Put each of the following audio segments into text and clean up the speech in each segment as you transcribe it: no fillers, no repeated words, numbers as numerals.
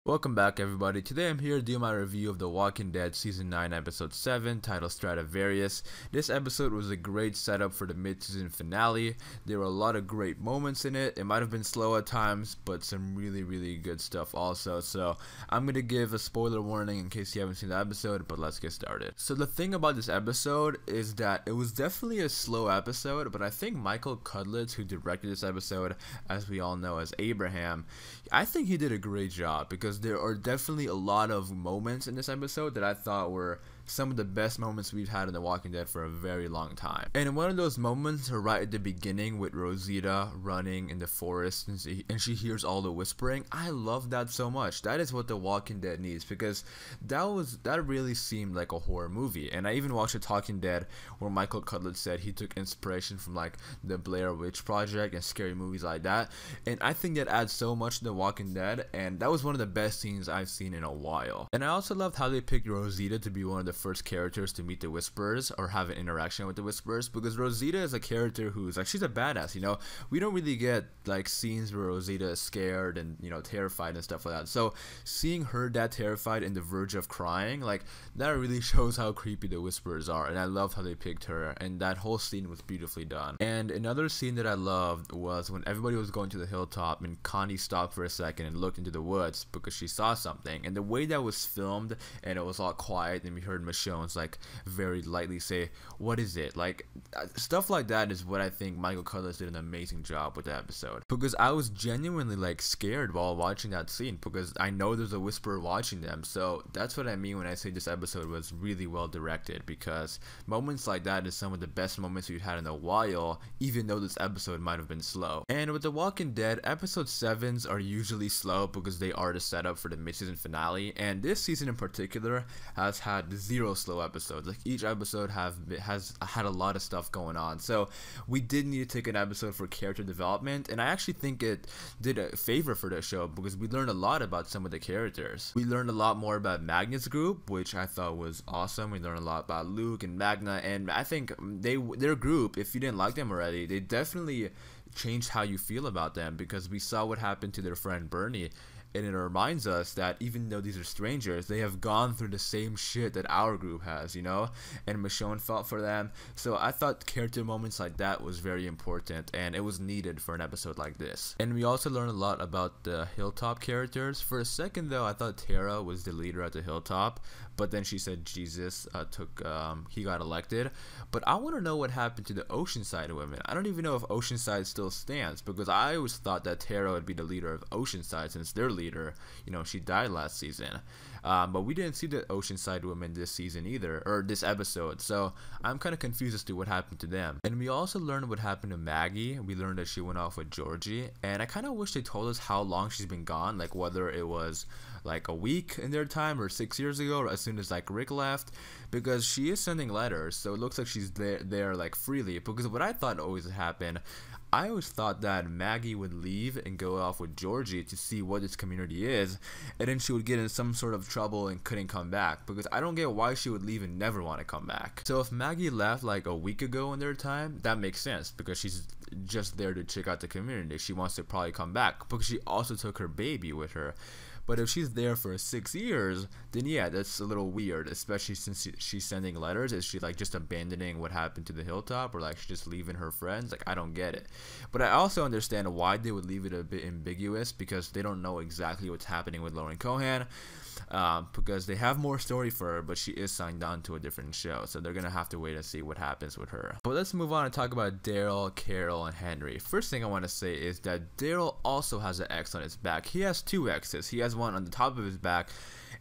Welcome back, everybody. Today I'm here to do my review of The Walking Dead Season 9 Episode 7 titled Stradivarius. This episode was a great setup for the mid-season finale. There were a lot of great moments in it. It might have been slow at times, but some really good stuff also. So I'm going to give a spoiler warning in case you haven't seen the episode, but let's get started. So the thing about this episode is that it was definitely a slow episode, but I think Michael Cudlitz, who directed this episode, as we all know as Abraham, I think he did a great job because there are definitely a lot of moments in this episode that I thought were some of the best moments we've had in The Walking Dead for a very long time. And in one of those moments, right at the beginning with Rosita running in the forest and she hears all the whispering, I love that so much. That is what The Walking Dead needs, because that really seemed like a horror movie. And I even watched The Talking Dead where Michael Cudlitz said he took inspiration from like the Blair Witch Project and scary movies like that. And I think that adds so much to The Walking Dead, and that was one of the best scenes I've seen in a while. And I also loved how they picked Rosita to be one of the first characters to meet the Whisperers or have an interaction with the Whisperers, because Rosita is a character who's like, she's a badass, you know. We don't really get like scenes where Rosita is scared and, you know, terrified and stuff like that. So seeing her that terrified and the verge of crying, like, that really shows how creepy the Whisperers are. And I loved how they picked her, and that whole scene was beautifully done. And another scene that I loved was when everybody was going to the hilltop and Connie stopped for a second and looked into the woods because she saw something, and the way that was filmed and it was all quiet and we heard Michonne's like very lightly say, what is it? Like, stuff like that is what I think Michael Cudlitz did an amazing job with the episode, because I was genuinely like scared while watching that scene, because I know there's a whisperer watching them. So that's what I mean when I say this episode was really well directed, because moments like that is some of the best moments we've had in a while, even though this episode might have been slow. And with The Walking Dead, episode 7s are usually slow because they are the setup for the mid-season finale, and this season in particular has had zero slow episodes. Like, each episode has had a lot of stuff going on, so we did need to take an episode for character development, and I actually think it did a favor for the show because we learned a lot about some of the characters. We learned a lot more about Magna's group, which I thought was awesome. We learned a lot about Luke and Magna, and I think their group, if you didn't like them already, they definitely changed how you feel about them, because we saw what happened to their friend Bernie. And it reminds us that even though these are strangers, they have gone through the same shit that our group has, you know? And Michonne felt for them. So I thought character moments like that was very important, and it was needed for an episode like this. And we also learned a lot about the Hilltop characters. For a second though, I thought Tara was the leader at the Hilltop, but then she said Jesus he got elected. But I want to know what happened to the Oceanside women. I don't even know if Oceanside still stands, because I always thought that Tara would be the leader of Oceanside, since their leader, you know, she died last season. But we didn't see the Oceanside women this season either, or this episode, so I'm kind of confused as to what happened to them. And we also learned what happened to Maggie. We learned that she went off with Georgie, and I kind of wish they told us how long she's been gone, like whether it was like a week in their time or 6 years ago, or as soon as like Rick left, because she is sending letters, so it looks like she's there like freely. Because what I thought always happened, I always thought that Maggie would leave and go off with Georgie to see what this community is, and then she would get in some sort of trouble and couldn't come back, because I don't get why she would leave and never want to come back. So if Maggie left like a week ago in their time, that makes sense, because she's just there to check out the community. She wants to probably come back, because she also took her baby with her. But if she's there for 6 years, then yeah, that's a little weird, especially since she's sending letters. Is she like just abandoning what happened to the Hilltop, or like she's just leaving her friends? Like, I don't get it. But I also understand why they would leave it a bit ambiguous, because they don't know exactly what's happening with Lauren Cohan, because they have more story for her, but she is signed on to a different show, so they're gonna have to wait and see what happens with her. But let's move on and talk about Daryl, Carol, and Henry. First thing I want to say is that Daryl also has an X on his back. He has two X's. He has one on the top of his back,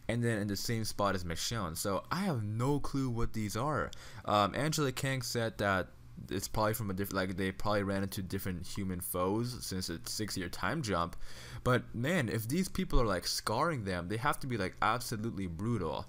and then in the same spot as Michonne. So I have no clue what these are. Angela Kang said that it's probably from a different, like, they probably ran into different human foes since it's 6-year time jump. But man, if these people are like scarring them, they have to be like absolutely brutal.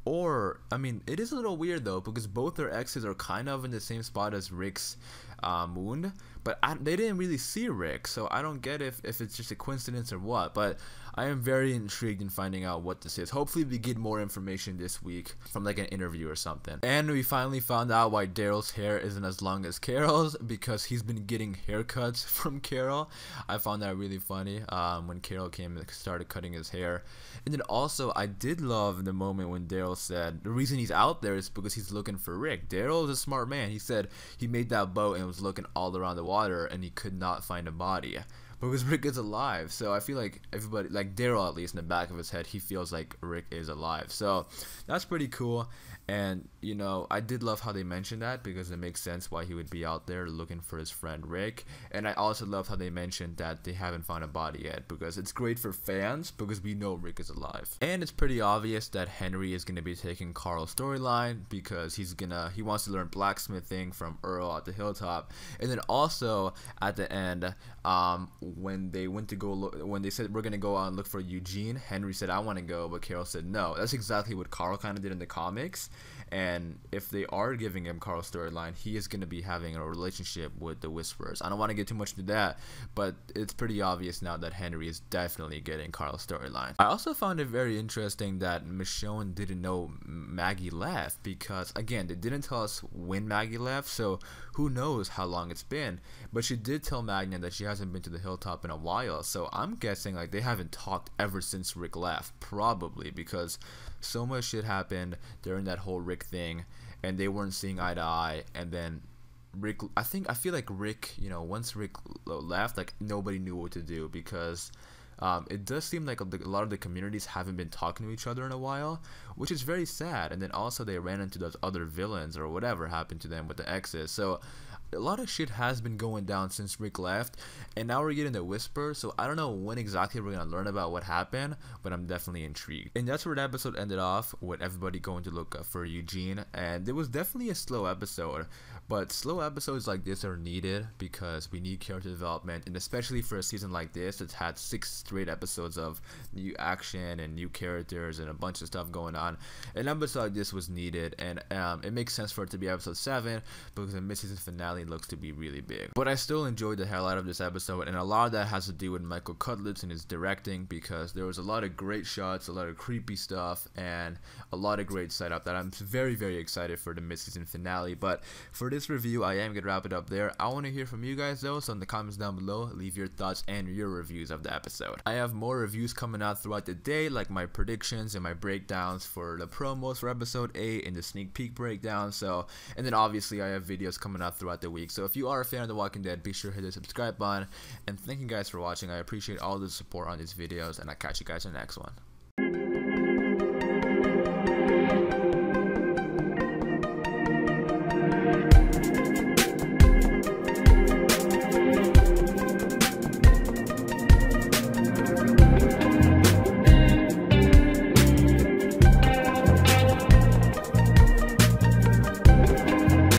Or, I mean, it is a little weird though, because both their exes are kind of in the same spot as Rick's wound, but they didn't really see Rick, so I don't get if it's just a coincidence or what. But I am very intrigued in finding out what this is. Hopefully we get more information this week from like an interview or something. And we finally found out why Daryl's hair isn't as long as Carol's, because he's been getting haircuts from Carol. I found that really funny when Carol came and started cutting his hair. And then also I did love the moment when Daryl said the reason he's out there is because he's looking for Rick. Daryl is a smart man. He said he made that boat and was looking all around the water and he could not find a body because Rick is alive. So I feel like everybody, like Daryl at least in the back of his head, he feels like Rick is alive. So that's pretty cool. And you know, I did love how they mentioned that, because it makes sense why he would be out there looking for his friend Rick. And I also love how they mentioned that they haven't found a body yet, because it's great for fans because we know Rick is alive. And it's pretty obvious that Henry is going to be taking Carl's storyline, because he wants to learn blacksmithing from Earl at the hilltop. And then also at the end, when they said we're gonna go out and look for Eugene, Henry said I want to go, but Carol said no. That's exactly what Carl kind of did in the comics. And if they are giving him Carl's storyline, he is going to be having a relationship with the Whisperers. I don't want to get too much into that, but it's pretty obvious now that Henry is definitely getting Carl's storyline. I also found it very interesting that Michonne didn't know Maggie left, because again, they didn't tell us when Maggie left, so who knows how long it's been. But she did tell Magnan that she hasn't been to the hilltop in a while, so I'm guessing like they haven't talked ever since Rick left, probably, because so much shit happened during that whole Rick thing and they weren't seeing eye to eye. And then Rick, I feel like Rick, you know, once Rick left, like nobody knew what to do, because it does seem like a lot of the communities haven't been talking to each other in a while, which is very sad. And then also they ran into those other villains or whatever happened to them with the exes. So a lot of shit has been going down since Rick left, and now we're getting the Whisper, so I don't know when exactly we're gonna learn about what happened, but I'm definitely intrigued. And that's where the episode ended off, with everybody going to look for Eugene. And it was definitely a slow episode, but slow episodes like this are needed because we need character development, and especially for a season like this that's had 6 straight episodes of new action and new characters and a bunch of stuff going on. An episode like this was needed, and it makes sense for it to be episode 7 because the mid-season finale looks to be really big. But I still enjoyed the hell out of this episode, and a lot of that has to do with Michael Cutlitz and his directing, because there was a lot of great shots, a lot of creepy stuff, and a lot of great setup that I'm very, very excited for the mid-season finale. But for this review, I am gonna wrap it up there. I want to hear from you guys though, so in the comments down below, leave your thoughts and your reviews of the episode. I have more reviews coming out throughout the day, like my predictions and my breakdowns for the promos for episode 8 and the sneak peek breakdown. So, and then obviously I have videos coming out throughout the week. So if you are a fan of The Walking Dead, be sure to hit the subscribe button. And thank you guys for watching. I appreciate all the support on these videos, and I'll catch you guys in the next one.